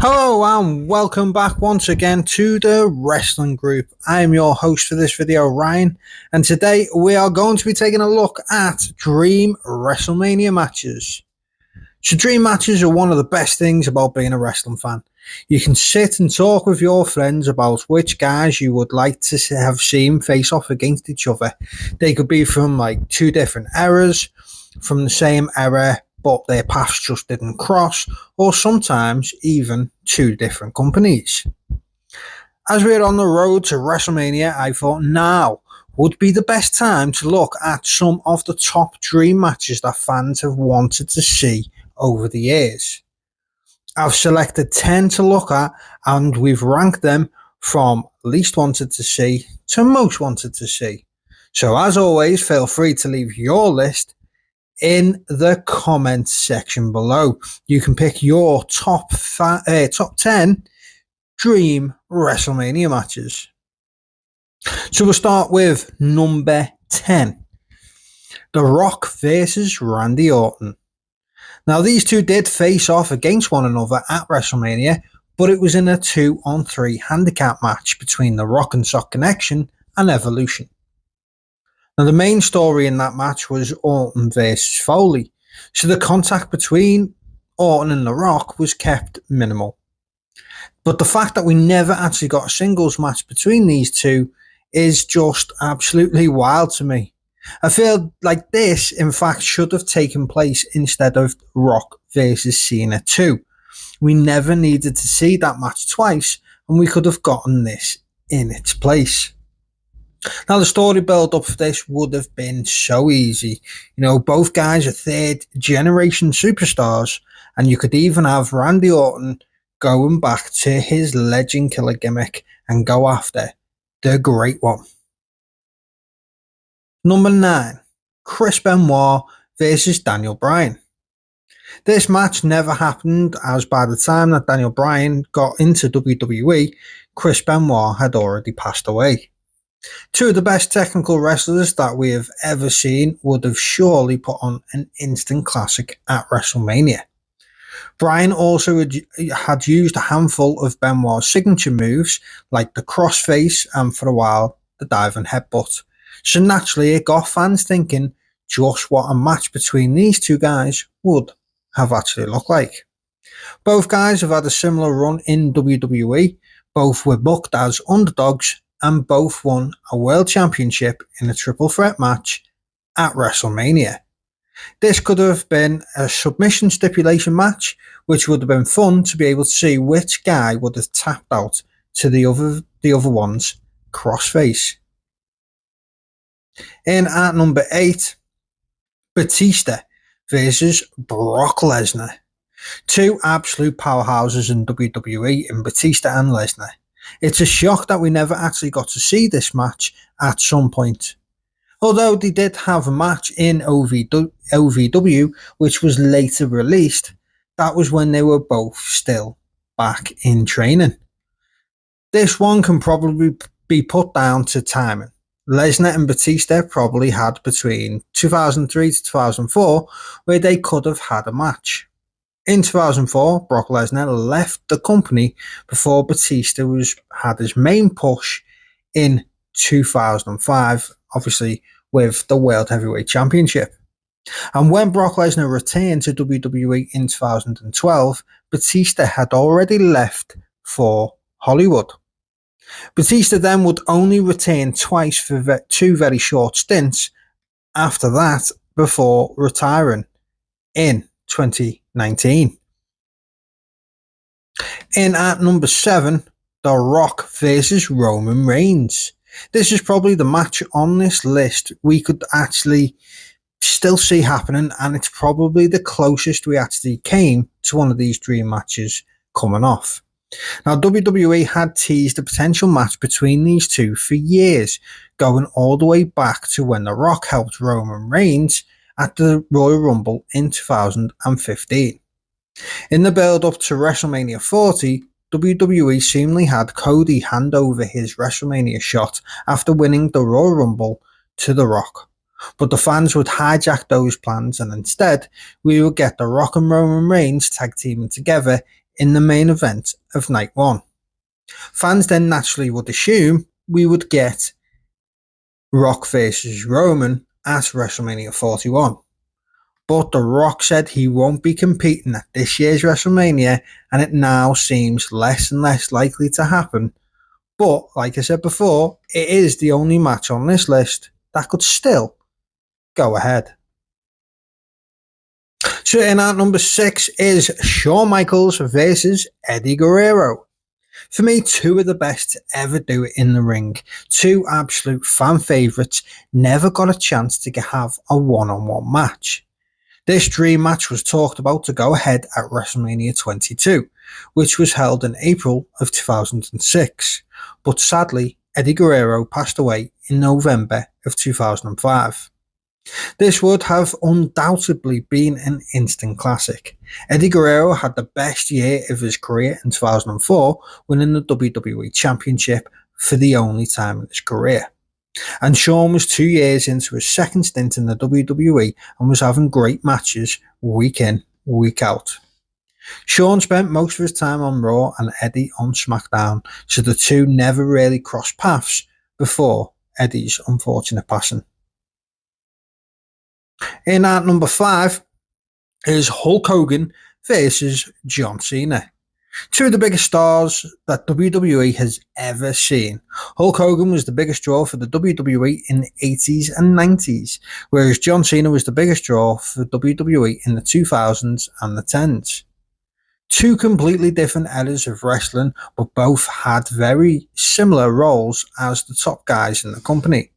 Hello and welcome back once again to the Wrestling Group. I am your host for this video, Ryan, and today we are going to be taking a look at Dream Wrestlemania matches. So Dream matches are one of the best things about being a wrestling fan. You can sit and talk with your friends about which guys you would like to have seen face off against each other. They could be from like two different eras, from the same era, but their paths just didn't cross, or sometimes even two different companies. As we're on the road to WrestleMania, I thought now would be the best time to look at some of the top dream matches that fans have wanted to see over the years. I've selected 10 to look at, and we've ranked them from least wanted to see to most wanted to see. So as always, feel free to leave your list in the comments section below. You can pick your top 10 dream WrestleMania matches. So we'll start with number 10. The Rock versus Randy Orton. Now these two did face off against one another at WrestleMania, but it was in a 2-on-3 handicap match between the Rock and Sock Connection and Evolution. Now the main story in that match was Orton versus Foley, so the contact between Orton and The Rock was kept minimal. But the fact that we never actually got a singles match between these two is just absolutely wild to me. I feel like this, in fact, should have taken place instead of Rock versus Cena 2. We never needed to see that match twice, and we could have gotten this in its place. Now, the story build up for this would have been so easy. You know, both guys are third generation superstars, and you could even have Randy Orton going back to his legend killer gimmick and go after the Great One. Number 9. Chris Benoit versus Daniel Bryan. This match never happened, as by the time that Daniel Bryan got into WWE, Chris Benoit had already passed away. Two of the best technical wrestlers that we have ever seen would have surely put on an instant classic at WrestleMania. Bryan also had used a handful of Benoit's signature moves, like the crossface and for a while the diving headbutt. So naturally it got fans thinking just what a match between these two guys would have actually looked like. Both guys have had a similar run in WWE, both were booked as underdogs, and both won a world championship in a triple threat match at WrestleMania. This could have been a submission stipulation match, which would have been fun to be able to see which guy would have tapped out to the other one's crossface. In at number 8, Batista versus Brock Lesnar. Two absolute powerhouses in WWE in Batista and Lesnar. It's a shock that we never actually got to see this match at some point. Although they did have a match in OVW, which was later released, that was when they were both still back in training. This one can probably be put down to timing. Lesnar and Batista probably had between 2003 to 2004 where they could have had a match. In 2004, Brock Lesnar left the company before Batista had his main push in 2005, obviously with the World Heavyweight Championship. And when Brock Lesnar returned to WWE in 2012, Batista had already left for Hollywood. Batista then would only return twice for two very short stints after that before retiring in 2019. In at number 7, The Rock versus Roman Reigns. This is probably the match on this list we could actually still see happening, and it's probably the closest we actually came to one of these dream matches coming off. Now, WWE had teased a potential match between these two for years, going all the way back to when The Rock helped Roman Reigns at the Royal Rumble in 2015. In the build-up to WrestleMania 40, WWE seemingly had Cody hand over his WrestleMania shot after winning the Royal Rumble to The Rock. But the fans would hijack those plans, and instead we would get The Rock and Roman Reigns tag teaming together in the main event of night one. Fans then naturally would assume we would get Rock versus Roman at WrestleMania 41. But The Rock said he won't be competing at this year's WrestleMania, and it now seems less and less likely to happen. But, like I said before, it is the only match on this list that could still go ahead. So in at number 6 is Shawn Michaels versus Eddie Guerrero. For me, two of the best to ever do it in the ring. Two absolute fan favourites never got a chance to have a one-on-one match. This dream match was talked about to go ahead at WrestleMania 22, which was held in April of 2006. But sadly, Eddie Guerrero passed away in November of 2005. This would have undoubtedly been an instant classic. Eddie Guerrero had the best year of his career in 2004, winning the WWE Championship for the only time in his career. And Shawn was 2 years into his second stint in the WWE and was having great matches week in, week out. Shawn spent most of his time on Raw and Eddie on SmackDown, so the two never really crossed paths before Eddie's unfortunate passing. In at number 5 is Hulk Hogan versus John Cena. Two of the biggest stars that WWE has ever seen. Hulk Hogan was the biggest draw for the WWE in the 80s and 90s, whereas John Cena was the biggest draw for WWE in the 2000s and the 10s. Two completely different eras of wrestling, but both had very similar roles as the top guys in the company.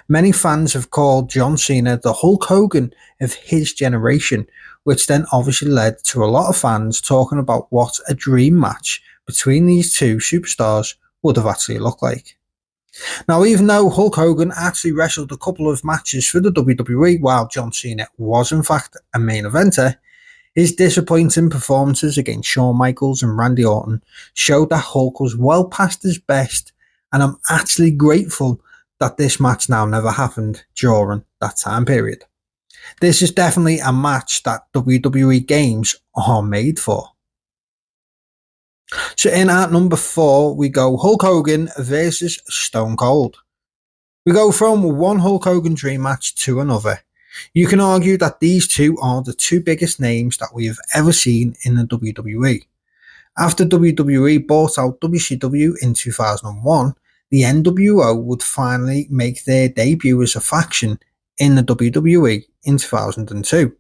Many fans have called John Cena the Hulk Hogan of his generation, which then obviously led to a lot of fans talking about what a dream match between these two superstars would have actually looked like. Now, even though Hulk Hogan actually wrestled a couple of matches for the WWE while John Cena was in fact a main eventer, his disappointing performances against Shawn Michaels and Randy Orton showed that Hulk was well past his best, and I'm actually grateful that this match now never happened during that time period. This is definitely a match that WWE games are made for. So in at number 4, we go Hulk Hogan versus Stone Cold. We go from one Hulk Hogan dream match to another. You can argue that these two are the two biggest names that we have ever seen in the WWE. After WWE bought out WCW in 2001, the NWO would finally make their debut as a faction in the WWE in 2002.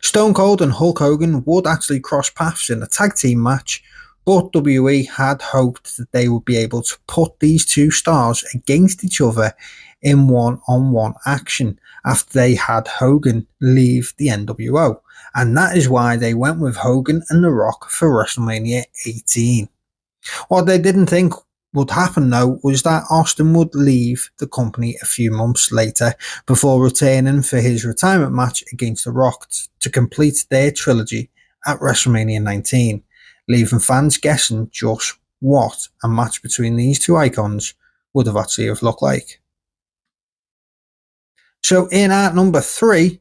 Stone Cold and Hulk Hogan would actually cross paths in a tag team match, but WWE had hoped that they would be able to put these two stars against each other in one-on-one action after they had Hogan leave the NWO, and that is why they went with Hogan and The Rock for WrestleMania 18. What they didn't think would happen though was that Austin would leave the company a few months later before returning for his retirement match against The Rock to complete their trilogy at WrestleMania 19, leaving fans guessing just what a match between these two icons would have actually have looked like. So in at number 3,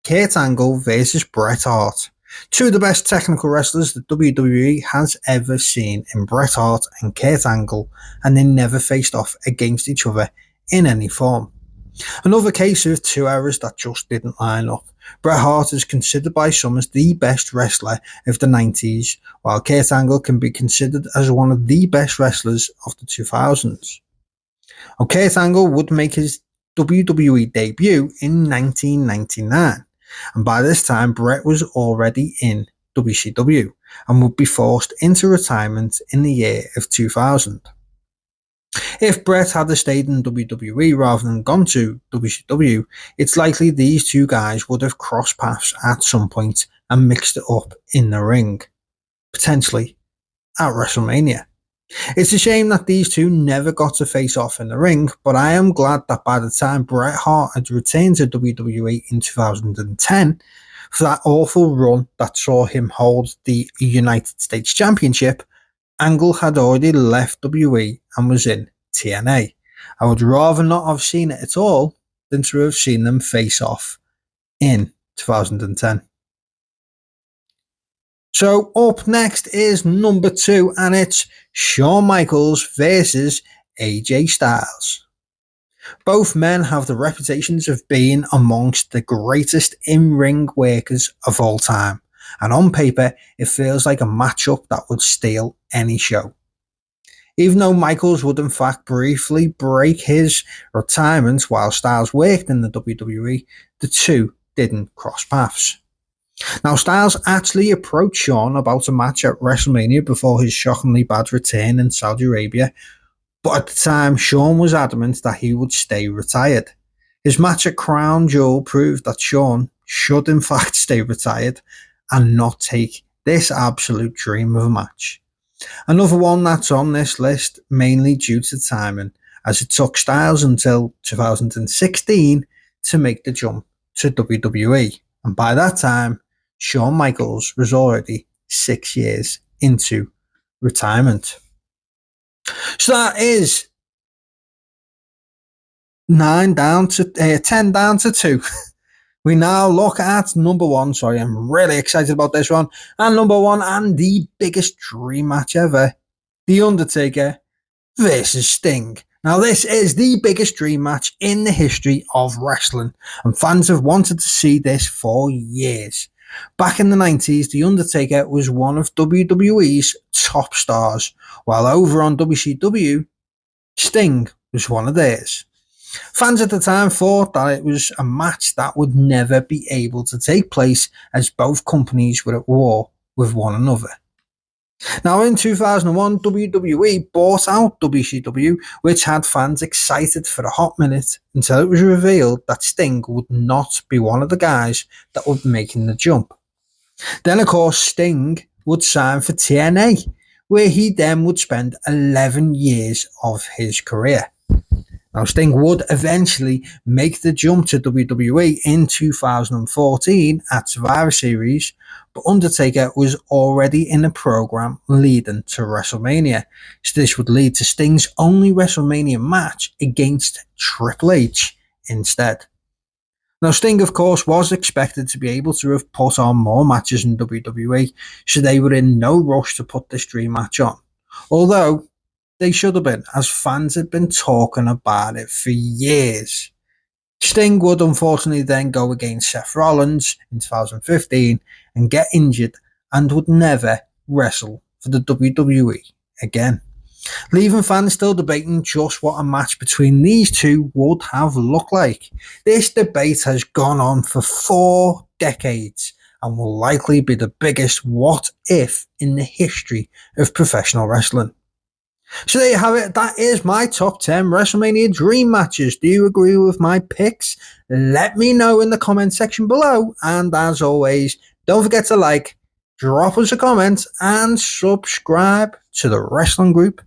Kurt Angle versus Bret Hart. Two of the best technical wrestlers that WWE has ever seen in Bret Hart and Kurt Angle, and they never faced off against each other in any form. Another case of two eras that just didn't line up. Bret Hart is considered by some as the best wrestler of the 90s, while Kurt Angle can be considered as one of the best wrestlers of the 2000s. Now, Kurt Angle would make his WWE debut in 1999. And by this time, Bret was already in WCW and would be forced into retirement in the year of 2000. If Bret had stayed in WWE rather than gone to WCW, it's likely these two guys would have crossed paths at some point and mixed it up in the ring, potentially at WrestleMania. It's a shame that these two never got to face off in the ring, but I am glad that by the time Bret Hart had returned to WWE in 2010 for that awful run that saw him hold the United States Championship, Angle had already left WWE and was in TNA. I would rather not have seen it at all than to have seen them face off in 2010. So up next is number 2, and it's Shawn Michaels versus AJ Styles. Both men have the reputations of being amongst the greatest in-ring workers of all time, and on paper it feels like a matchup that would steal any show. Even though Michaels would in fact briefly break his retirement while Styles worked in the WWE, the two didn't cross paths. Now, Styles actually approached Shawn about a match at WrestleMania before his shockingly bad return in Saudi Arabia, but at the time, Shawn was adamant that he would stay retired. His match at Crown Jewel proved that Shawn should in fact stay retired and not take this absolute dream of a match. Another one that's on this list mainly due to timing, as it took Styles until 2016 to make the jump to WWE, and by that time, Shawn Michaels was already 6 years into retirement. So that is 10 down to 2. We now look at number 1. Sorry, I'm really excited about this one. And number 1, and the biggest dream match ever, The Undertaker versus Sting. Now, this is the biggest dream match in the history of wrestling, and fans have wanted to see this for years. Back in the 90s, The Undertaker was one of WWE's top stars, while over on WCW, Sting was one of theirs. Fans at the time thought that it was a match that would never be able to take place, as both companies were at war with one another. Now, in 2001, WWE bought out WCW, which had fans excited for a hot minute until it was revealed that Sting would not be one of the guys that would be making the jump. Then, of course, Sting would sign for TNA, where he then would spend 11 years of his career. Now, Sting would eventually make the jump to WWE in 2014 at Survivor Series, but Undertaker was already in a program leading to WrestleMania, so this would lead to Sting's only WrestleMania match against Triple H instead. Now, Sting, of course, was expected to be able to have put on more matches in WWE, so they were in no rush to put this dream match on. Although, they should have been, as fans had been talking about it for years. Sting would unfortunately then go against Seth Rollins in 2015 and get injured and would never wrestle for the WWE again, leaving fans still debating just what a match between these two would have looked like. This debate has gone on for 4 decades and will likely be the biggest what if in the history of professional wrestling. So there you have it. That is my top 10 WrestleMania Dream Matches. Do you agree with my picks? Let me know in the comment section below. And as always, don't forget to like, drop us a comment, and subscribe to the wrestling group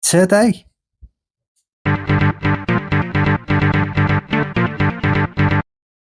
today.